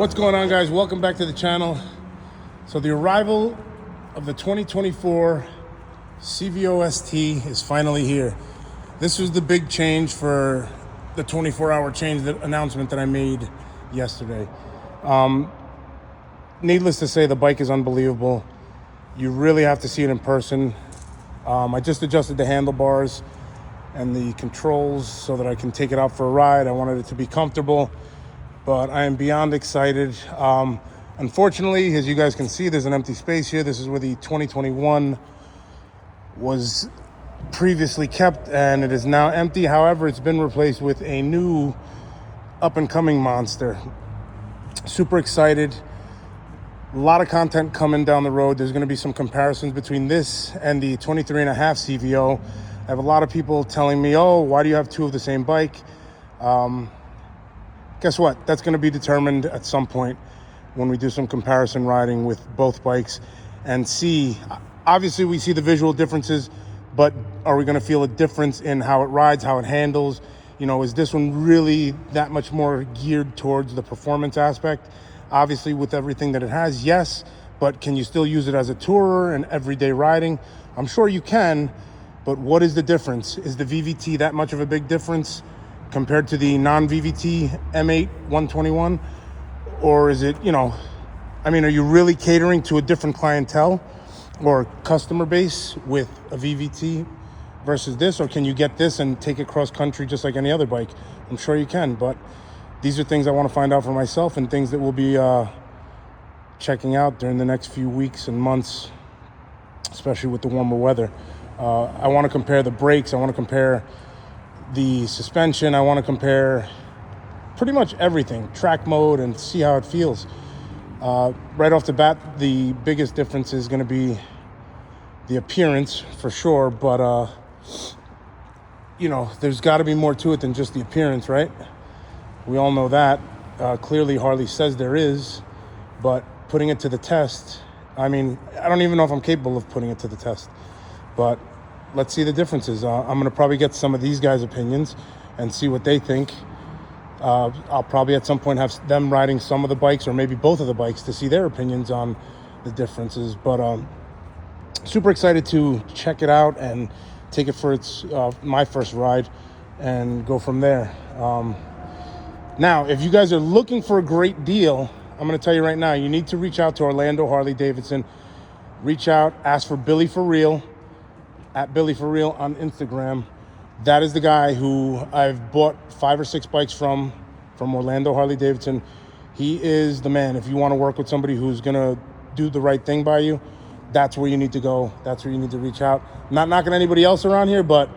What's going on, guys? Welcome back to the channel. So the arrival of the 2024 CVOST is finally here. This was the big change for the 24-hour change, the announcement that I made yesterday. Needless to say, the bike is unbelievable. You really have to see it in person. I just adjusted the handlebars and the controls so that I can take it out for a ride. I wanted it to be comfortable, but I am beyond excited. Unfortunately, as you guys can see, there's an empty space here. This is where the 2021 was previously kept, and it is now empty. However, it's been replaced with a new up-and-coming monster. Super excited. A lot of content coming down the road. There's going to be some comparisons between this and the 23.5 CVO. I have a lot of people telling me, oh, why do you have two of the same bike? Guess what? That's going to be determined at some point when we do some comparison riding with both bikes and see. Obviously, we see the visual differences, but are we going to feel a difference in how it rides, how it handles? You know, is this one really that much more geared towards the performance aspect? Obviously, with everything that it has, yes, but can you still use it as a tourer and everyday riding? I'm sure you can, but what is the difference? Is the VVT that much of a big difference compared to the non-VVT M8 121? Or is it, are you really catering to a different clientele or customer base with a VVT versus this? Or can you get this and take it cross country just like any other bike? I'm sure you can, but these are things I want to find out for myself and things that we'll be checking out during the next few weeks and months, especially with the warmer weather. I want to compare the brakes. I want to compare the suspension. I want to compare pretty much everything, track mode, and see how it feels. Right off the bat, the biggest difference is going to be the appearance for sure, but there's got to be more to it than just the appearance, right? We all know that. Clearly Harley says there is, but putting it to the test, I don't even know if I'm capable of putting it to the test, but let's see the differences. I'm going to probably get some of these guys' opinions and see what they think. I'll probably at some point have them riding some of the bikes or maybe both of the bikes to see their opinions on the differences. But super excited to check it out and take it for its my first ride and go from there. Now, if you guys are looking for a great deal, I'm going to tell you right now, you need to reach out to Orlando Harley Davidson. Reach out, ask for Billy For Real, at Billy For Real on Instagram. That is the guy who I've bought 5 or 6 bikes from Orlando Harley Davidson. He is the man. If you want to work with somebody who's going to do the right thing by you, that's where you need to go. That's where you need to reach out. I'm not knocking anybody else around here, but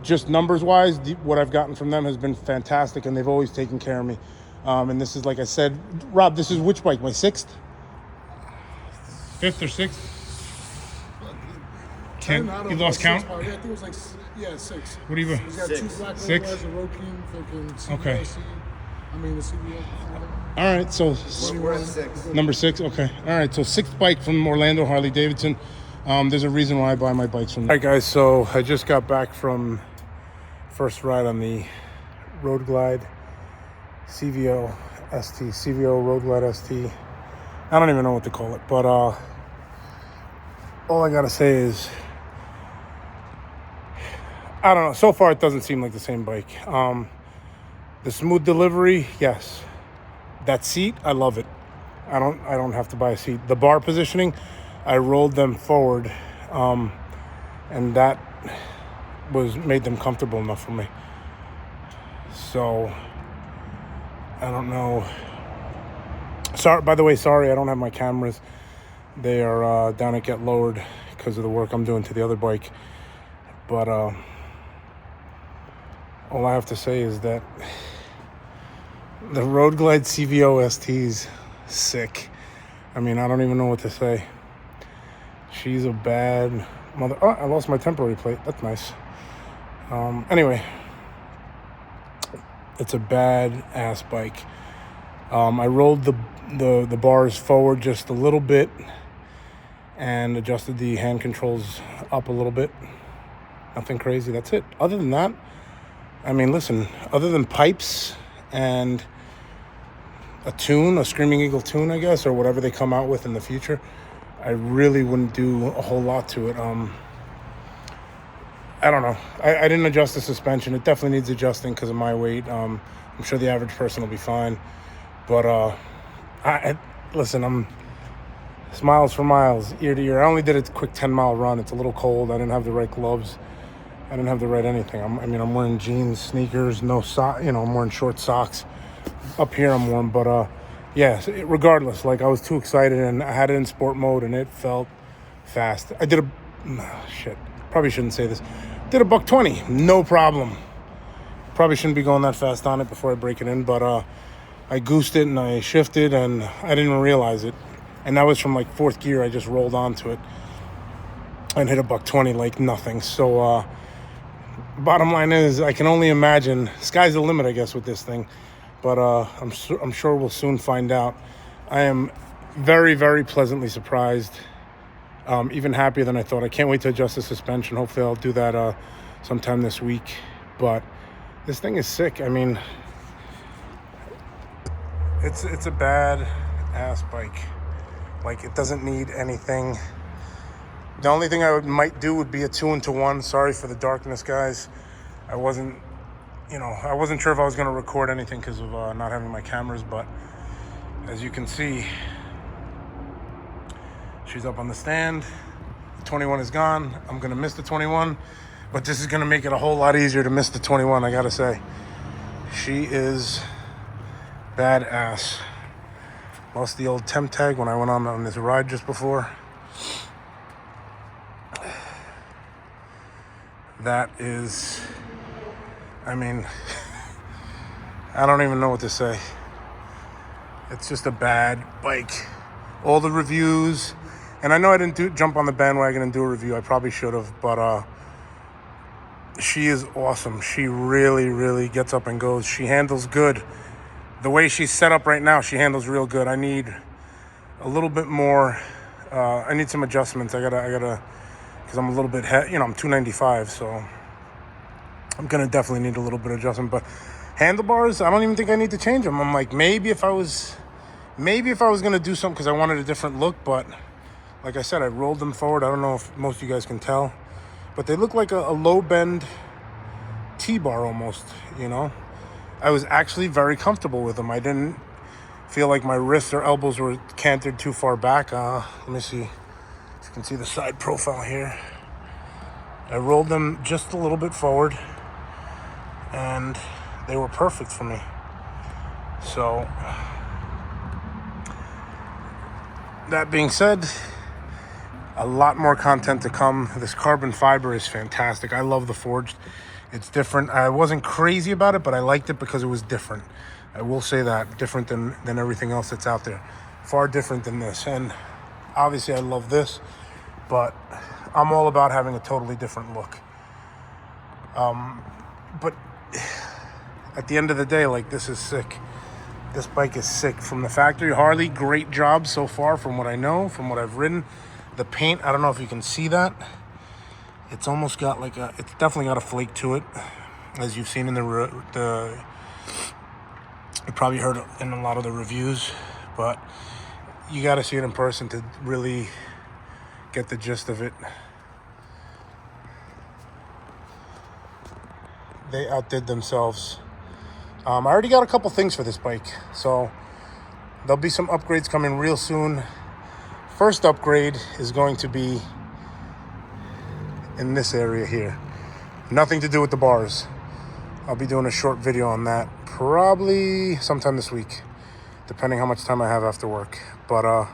just numbers-wise, what I've gotten from them has been fantastic, and they've always taken care of me. And this is, like I said, Rob, this is which bike? My 6th? 5th or 6th? You lost count? I think it was 6. What do you got? We got 2 black 6? ones, a Road Glide Okay. the CVO. All right, so We're at 6. number 6. Okay. All right, so 6th bike from Orlando Harley Davidson. There's a reason why I buy my bikes from them. All right, guys, so I just got back from first ride on the Road Glide CVO Road Glide ST. I don't even know what to call it, but all I gotta say is, I don't know. So far, it doesn't seem like the same bike. The smooth delivery, yes. That seat, I love it. I don't have to buy a seat. The bar positioning, I rolled them forward, and that made them comfortable enough for me. So I don't know. Sorry, by the way, sorry, I don't have my cameras. They are down at Get Lowered because of the work I'm doing to the other bike. But all I have to say is that the Road Glide CVOST is sick. I don't even know what to say. She's a bad mother. Oh, I lost my temporary plate. That's nice. Anyway, it's a bad ass bike. I rolled the bars forward just a little bit and adjusted the hand controls up a little bit. Nothing crazy. That's it. Other than that, listen, other than pipes and a tune, a Screaming Eagle tune, I guess, or whatever they come out with in the future, I really wouldn't do a whole lot to it. I don't know. I didn't adjust the suspension. It definitely needs adjusting because of my weight. I'm sure the average person will be fine. But listen, I'm miles for miles, ear to ear. I only did a quick 10-mile run. It's a little cold. I didn't have the right gloves. I didn't have the right anything. I'm wearing jeans, sneakers, no sock. I'm wearing short socks. Up here I'm warm, but yeah. Regardless, like I was too excited, and I had it in sport mode, and it felt fast. I did shit. Probably shouldn't say this. Did a $120, no problem. Probably shouldn't be going that fast on it before I break it in, but I goosed it and I shifted, and I didn't even realize it. And that was from like fourth gear. I just rolled onto it and hit a $120 like nothing. So bottom line is, I can only imagine. Sky's the limit, I guess, with this thing. But I'm sure we'll soon find out. I am very, very pleasantly surprised. Even happier than I thought. I can't wait to adjust the suspension. Hopefully I'll do that sometime this week. But this thing is sick. I mean, it's a bad ass bike. Like, it doesn't need anything. The only thing I might do would be a 2-into-1. Sorry for the darkness, guys. I wasn't sure if I was going to record anything because of not having my cameras, but as you can see, she's up on the stand. The 21 is gone. I'm going to miss the 21, but this is going to make it a whole lot easier to miss the 21, I got to say. She is badass. Lost the old temp tag when I went on this ride just before. That is, I mean, I don't even know what to say. It's just a bad bike. All the reviews, and I know I didn't jump on the bandwagon and do a review. I probably should have, but she is awesome. She really, really gets up and goes. She handles good. The way she's set up right now, she handles real good. I need a little bit more. I need some adjustments. I gotta, because I'm a little bit, I'm 295, so I'm gonna definitely need a little bit of adjustment. But handlebars, I don't even think I need to change them. I'm like, maybe if I was gonna do something because I wanted a different look, but like I said, I rolled them forward. I don't know if most of you guys can tell, but they look like a low bend T-bar almost, I was actually very comfortable with them. I didn't feel like my wrists or elbows were canted too far back. Let me see if you can see the side profile here. I rolled them just a little bit forward, and they were perfect for me. So, that being said, a lot more content to come. This carbon fiber is fantastic. I love the forged. It's different. I wasn't crazy about it, but I liked it because it was different. I will say that. Different than everything else that's out there. Far different than this. And obviously I love this, but I'm all about having a totally different look. But at the end of the day, like, this is sick. This bike is sick. From the factory, Harley, great job so far from what I know, from what I've ridden. The paint, I don't know if you can see that. It's almost got it's definitely got a flake to it, as you've seen in you probably heard in a lot of the reviews, but you got to see it in person to really get the gist of it. They outdid themselves. I already got a couple things for this bike, so there'll be some upgrades coming real soon. First upgrade is going to be in this area here. Nothing to do with the bars. I'll be doing a short video on that probably sometime this week, depending how much time I have after work. But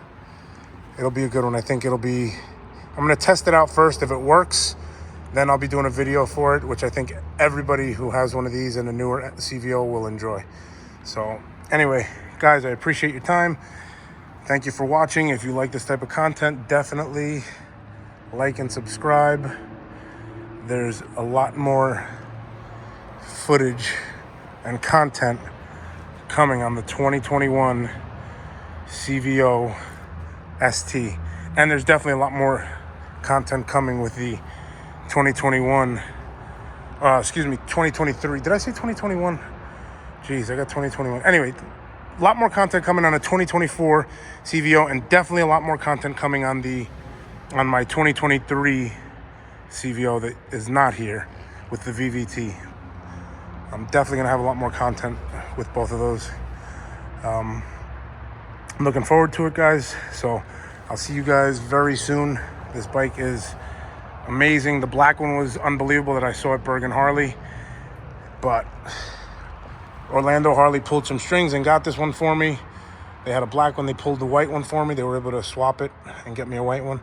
it'll be a good one. I think I'm gonna test it out first. If it works, then I'll be doing a video for it, which I think everybody who has one of these and a newer CVO will enjoy. So anyway, guys, I appreciate your time. Thank you for watching. If you like this type of content, definitely like and subscribe. There's a lot more footage and content coming on the 2021 CVO ST. And there's definitely a lot more content coming with the 2023. Did I say 2021? Jeez, I got 2021. Anyway, a lot more content coming on a 2024 CVO, and definitely a lot more content coming on my 2023 CVO that is not here with the VVT. I'm definitely gonna have a lot more content with both of those. I'm looking forward to it, guys. So I'll see you guys very soon. This bike is amazing. The black one was unbelievable that I saw at Bergen Harley, but Orlando Harley pulled some strings and got this one for me. They had a black one, they pulled the white one for me. They were able to swap it and get me a white one.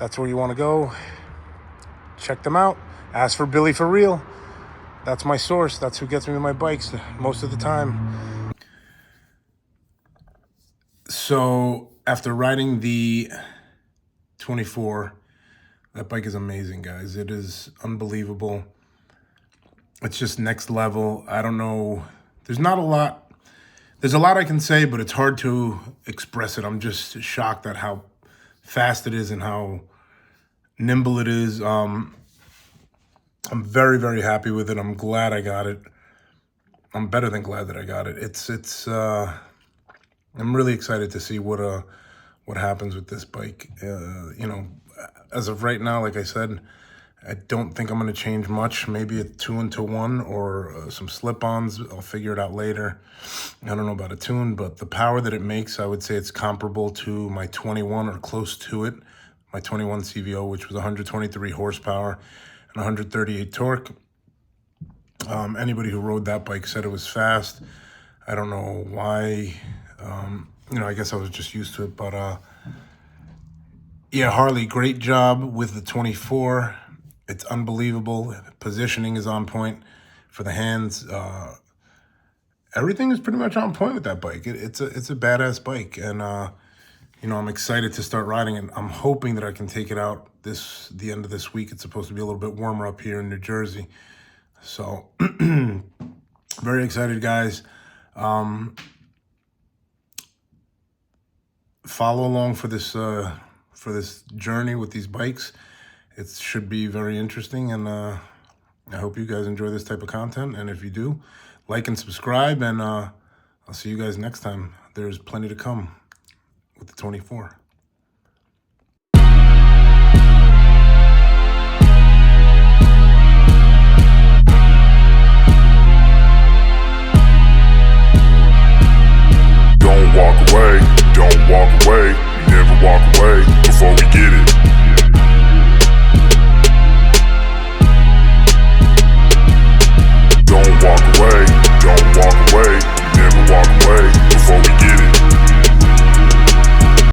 That's where you want to go. Check them out. Ask for Billy for real. That's my source. That's who gets me my bikes most of the time. So after riding the 24, that bike is amazing, guys. It is unbelievable. It's just next level. I don't know. There's a lot I can say, but it's hard to express it. I'm just shocked at how fast it is and how nimble it is. I'm very, very happy with it. I'm glad I got it. I'm better than glad that I got it. I'm really excited to see what happens with this bike. As of right now, like I said, I don't think I'm going to change much. Maybe a 2-into-1 or some slip-ons. I'll figure it out later. I don't know about a tune, but the power that it makes, I would say it's comparable to my 21 or close to it. My 21 CVO, which was 123 horsepower and 138 torque. Anybody who rode that bike said it was fast. I don't know why. I guess I was just used to it. But yeah, Harley, great job with the 24. It's unbelievable. Positioning is on point for the hands. Everything is pretty much on point with that bike. It's a badass bike, and I'm excited to start riding it. I'm hoping that I can take it out the end of this week. It's supposed to be a little bit warmer up here in New Jersey, so very excited, guys. Follow along for this journey with these bikes. It should be very interesting, and I hope you guys enjoy this type of content. And if you do, like and subscribe, and I'll see you guys next time. There's plenty to come with the 24.